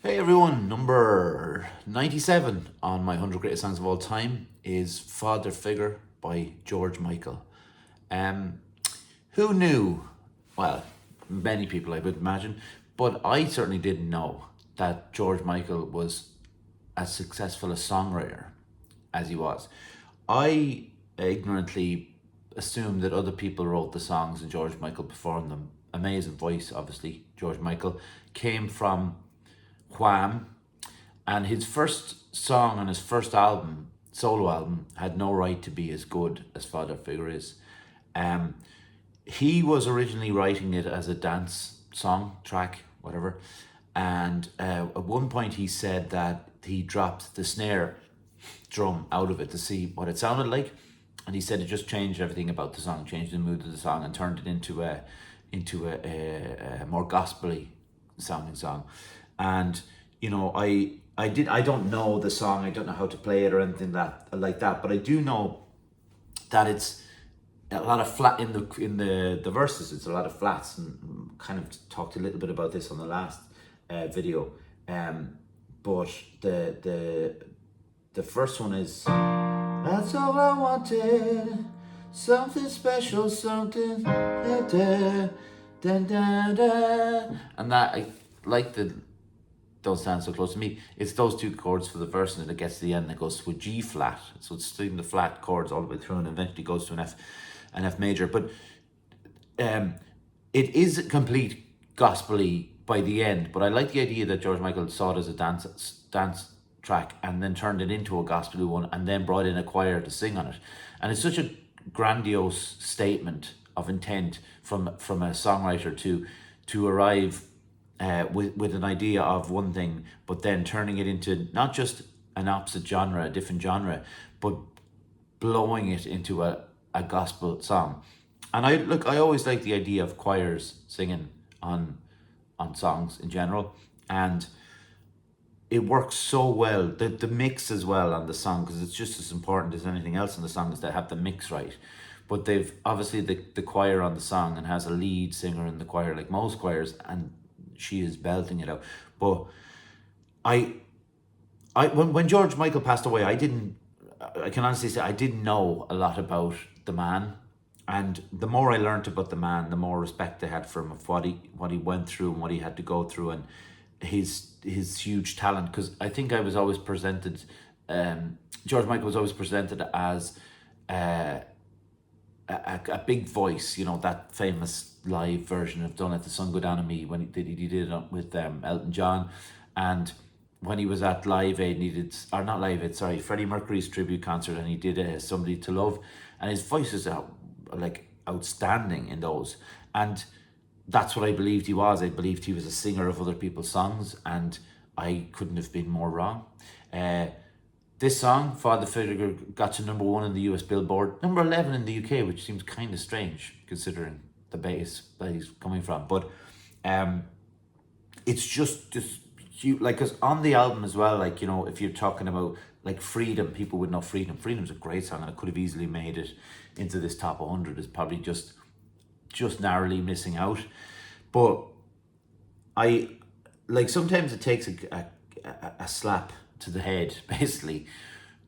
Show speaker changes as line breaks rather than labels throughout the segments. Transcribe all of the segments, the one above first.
Hey everyone, number 97 on my 100 Greatest Songs of All Time is Father Figure by George Michael. Um, who knew? Well, many people I would imagine, but I certainly didn't know that George Michael was as successful a songwriter as he was. I ignorantly assumed that other people wrote the songs and George Michael performed them. Amazing voice, obviously. George Michael came from Wham, and his first song on his first album, solo album, had no right to be as good as Father Figure is. Um, he was originally writing it as a dance song track, whatever, and at one point he said that he dropped the snare drum out of it to see what it sounded like, and he said it just changed everything about the song, changed the mood of the song, and turned it into a more gospelly sounding song. And I don't know the song, I don't know how to play it or anything like that, but I do know that it's a lot of flat in the verses. It's a lot of flats, and kind of talked a little bit about this on the last video. But the first one is, that's all I wanted, something special, something da, da, da, da, da. And that, I like the Don't Stand So Close to Me. It's those two chords for the verse, and then it gets to the end and it goes to a G flat. So it's stringing the flat chords all the way through and eventually goes to an F major. But it is complete gospel-y by the end, but I like the idea that George Michael saw it as a dance track and then turned it into a gospel one and then brought in a choir to sing on it. And it's such a grandiose statement of intent from a songwriter to arrive with an idea of one thing, but then turning it into not just an opposite genre, a different genre, but blowing it into a gospel song. And I always like the idea of choirs singing on songs in general, and it works so well. The mix as well on the song, because it's just as important as anything else in the song, is to have the mix right. But they've obviously the choir on the song and has a lead singer in the choir like most choirs, and she is belting it out. But when George Michael passed away, I can honestly say I didn't know a lot about the man. And the more I learned about the man, the more respect I had for him, of what he went through and what he had to go through, and his huge talent. Because I think I was always presented, George Michael was always presented as a big voice, that famous live version of "Don't Let the Sun Go Down on Me" when he did it with Elton John, and when he was at Live Aid, Freddie Mercury's tribute concert, and he did "Somebody to Love," and his voice is outstanding in those, and that's what I believed he was. I believed he was a singer of other people's songs, and I couldn't have been more wrong. This song, Father Figure, got to number 1 in the US Billboard, number 11 in the UK, which seems kind of strange considering the base that he's coming from. But it's just huge, because on the album as well, if you're talking about Freedom, people would know Freedom. Freedom's a great song, and it could have easily made it into this top 100. It's probably just narrowly missing out. But sometimes it takes a slap to the head, basically,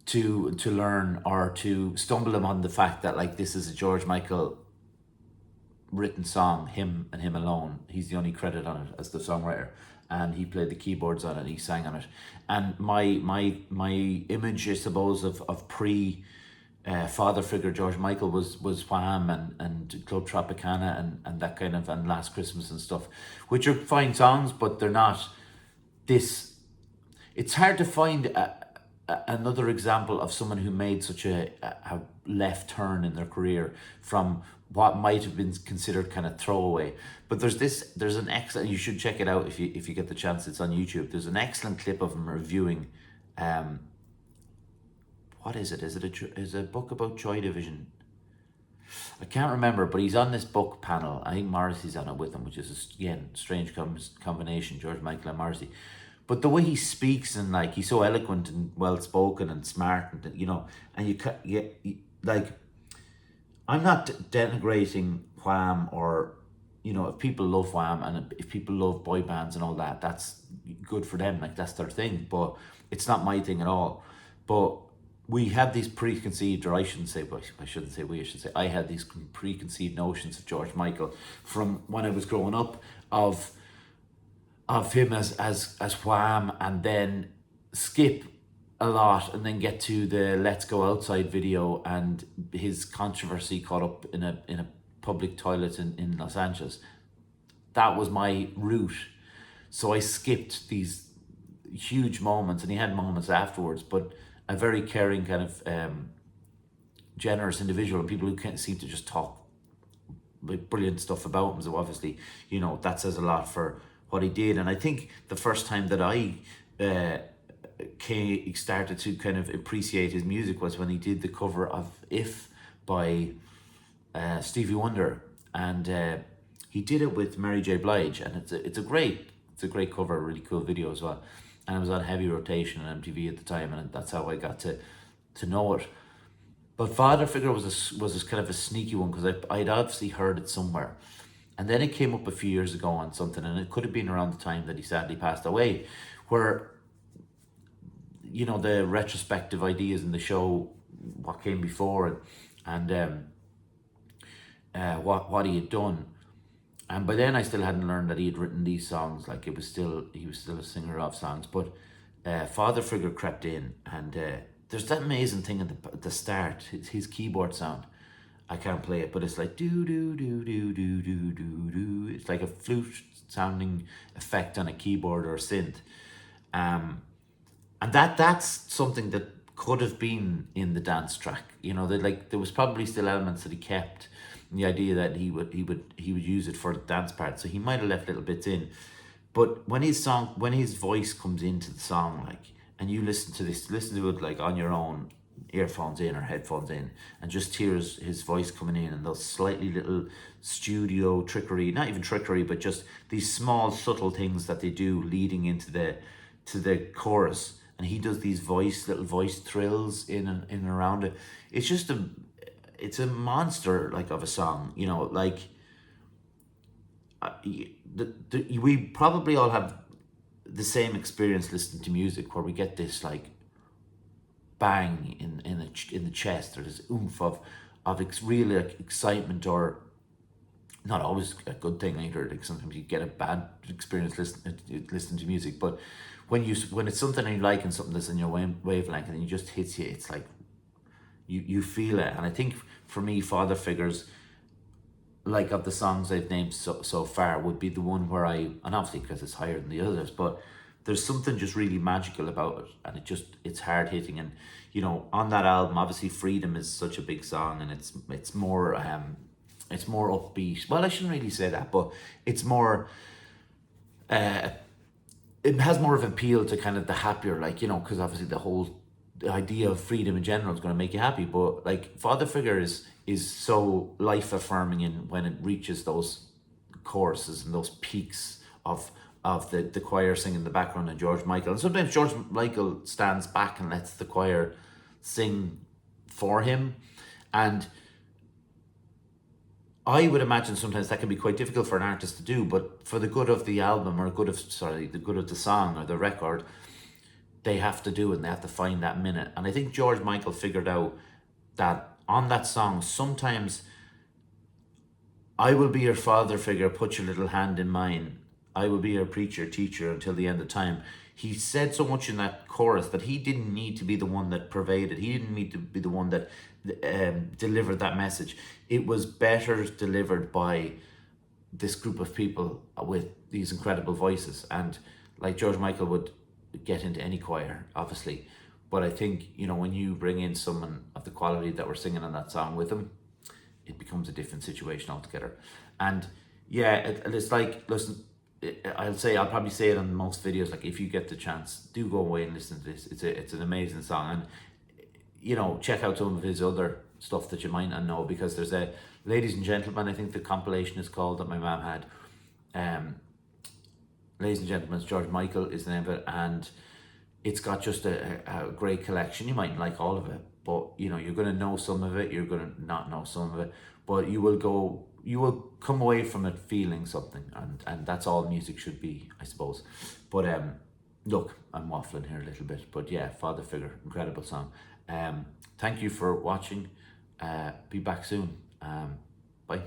to learn or to stumble upon the fact that this is a George Michael written song, him and him alone. He's the only credit on it as the songwriter, and he played the keyboards on it, he sang on it. And my image, I suppose, of pre Father Figure George Michael was Wham and Club Tropicana and that kind of, and Last Christmas and stuff, which are fine songs, but they're not this. It's hard to find another example of someone who made such a left turn in their career from what might have been considered kind of throwaway. But there's an excellent, you should check it out if you get the chance. It's on YouTube. There's an excellent clip of him reviewing, what is it? Is it a book about Joy Division? I can't remember, but he's on this book panel. I think Morrissey's on it with him, which is, again, strange combination, George Michael and Morrissey. But the way he speaks, and he's so eloquent and well spoken and smart, and and I'm not denigrating Wham or you know, if people love Wham and if people love boy bands and all that, that's good for them. Like, that's their thing. But it's not my thing at all. But we had these preconceived, or I shouldn't say, but I shouldn't say we, I should say I had these preconceived notions of George Michael from when I was growing up, of him as Wham, and then skip a lot and then get to the Let's Go Outside video and his controversy caught up in a public toilet in Los Angeles. That was my route. So I skipped these huge moments, and he had moments afterwards, but a very caring kind of generous individual, and people who can't seem to just talk like brilliant stuff about him. So obviously, you know, that says a lot for what he did. And I think the first time that I started to kind of appreciate his music was when he did the cover of If by Stevie Wonder, and he did it with Mary J. Blige, and it's a great cover, a really cool video as well. And it was on heavy rotation on MTV at the time, and that's how I got to know it. But Father Figure was a kind of a sneaky one, because I'd obviously heard it somewhere. And then it came up a few years ago on something, and it could have been around the time that he sadly passed away, where, you know, the retrospective ideas in the show, what came before, and what he had done. And by then I still hadn't learned that he had written these songs. Like, he was still a singer of songs. But Father Figure crept in, and there's that amazing thing at the start, his keyboard sound. I can't play it, but it's like do do do do do do do do. It's like a flute sounding effect on a keyboard or a synth, and that's something that could have been in the dance track. You know, that, like, there was probably still elements that he kept. And the idea that he would use it for the dance part, so he might have left little bits in. But when his voice comes into the song, like, and you listen to it like on your own, earphones in or headphones in, and just hears his voice coming in, and those slightly little studio trickery, not even trickery, but just these small subtle things that they do leading into the chorus, and he does these little voice thrills in and around it. It's just it's a monster, like, of a song, you know. Like, we probably all have the same experience listening to music, where we get this, like, bang in the chest, or this oomph of real, like, excitement, or not always a good thing either. Like, sometimes you get a bad experience listening to music, but when it's something you like and something that's in your wavelength, and it just hits you, it's like you feel it. And I think for me, Father Figures, like, of the songs I've named so far, would be the one where and obviously because it's higher than the others, but there's something just really magical about it, and it's hard hitting. And, you know, on that album, obviously Freedom is such a big song, and it's more upbeat. Well, I shouldn't really say that, but it's more it has more of an appeal to kind of the happier, like, you know, because obviously the idea of freedom in general is going to make you happy. But, like, Father Figure is so life affirming when it reaches those choruses and those peaks of the choir singing in the background, and George Michael. And sometimes George Michael stands back and lets the choir sing for him. And I would imagine sometimes that can be quite difficult for an artist to do, but for the good of the album, or the good of the song or the record, they have to do it, and they have to find that minute. And I think George Michael figured out that on that song, sometimes, I will be your father figure, put your little hand in mine. I will be your preacher, teacher until the end of time. He said so much in that chorus that he didn't need to be the one that pervaded. He didn't need to be the one that delivered that message. It was better delivered by this group of people with these incredible voices. And, like, George Michael would get into any choir, obviously. But I think, you know, when you bring in someone of the quality that we're singing on that song with him, it becomes a different situation altogether. And yeah, it's like, listen, I'll probably say it on most videos, like, if you get the chance, do go away and listen to this. It's an amazing song. And, you know, check out some of his other stuff that you might not know, because there's a Ladies and Gentlemen, I think the compilation is called, that my mom had. Ladies and Gentlemen, George Michael is the name of it, and it's got just a great collection. You mightn't like all of it, but, you know, you're going to know some of it, you're going to not know some of it, but you will go you will come away from it feeling something, and that's all music should be, I suppose. But look, I'm waffling here a little bit, but yeah, Father Figure, incredible song. Thank you for watching. Be back soon. Bye.